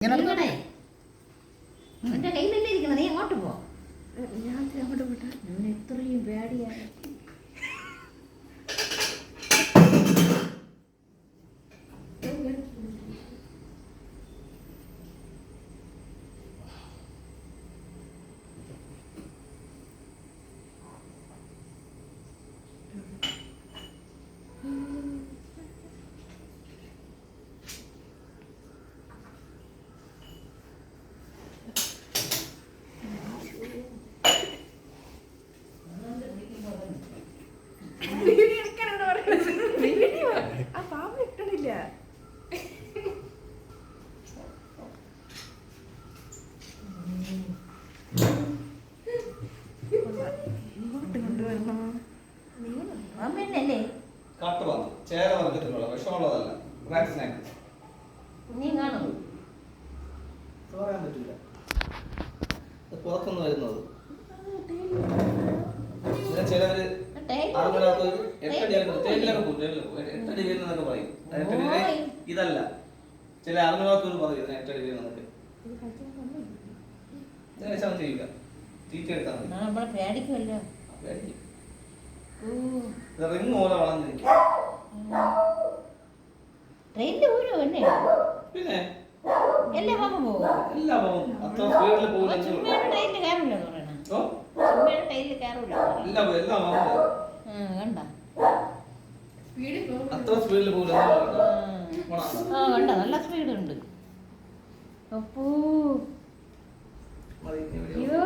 എന്റെ കയ്യിലല്ലേ ഇരിക്കണം, നീ അങ്ങോട്ട് പോ. ഞാൻ അങ്ങോട്ട് പോട്ടെ. ഞാൻ ഇത്രയും പേടിയാണ്. ആ പാമ്പ് ഇട്ടണില്ല. ഇങ്ങോട്ട് കൊണ്ടുവരണോ? അമ്മയല്ലേ കാട്ടുപാമ്പ് ചേര വർഗത്തിലുള്ള വിഷമുള്ളതല്ല. റാറ്റ് സ്നാക്ക് നീ കാണും. പറയാൻ പറ്റില്ല, പുറത്തുനിന്ന് വരുന്നത്. ചിലവര് ആളുകളൊക്കെ 8 അടി വരുന്നൊക്കെ പറയും. 8 അടി ഇതല്ല, ചില ആളുകളൊക്കെ പറയും 8 അടി വരുന്നതൊക്കെ. ചെയ്യില്ല, തീറ്റ എടുത്താൽ മതി. നമ്മളെ പേടിക്കുമല്ലോ. റിങ് പോലെ വളർന്നിരിക്കും. ട്രെയിനിന്റെ ഊരോ എന്നെ പിന്നെ എല്ലാ പാമ്പും പോകും. എല്ലാ പാമ്പും അത്ര സ്പീഡിൽ പോകില്ല. ചുമ്മയുടെ ട്രെയിനിൽ കയറില്ല എന്ന് പറയണ. ചുമ്മയുടെ ട്രെയിനിൽ കയറില്ല എല്ലാ പാമ്പും കണ്ട അത്ര സ്പീഡിൽ പോകില്ല. കണ്ട നല്ല സ്പീഡ് ഉണ്ട്. അപ്പോ മതി. അയ്യോ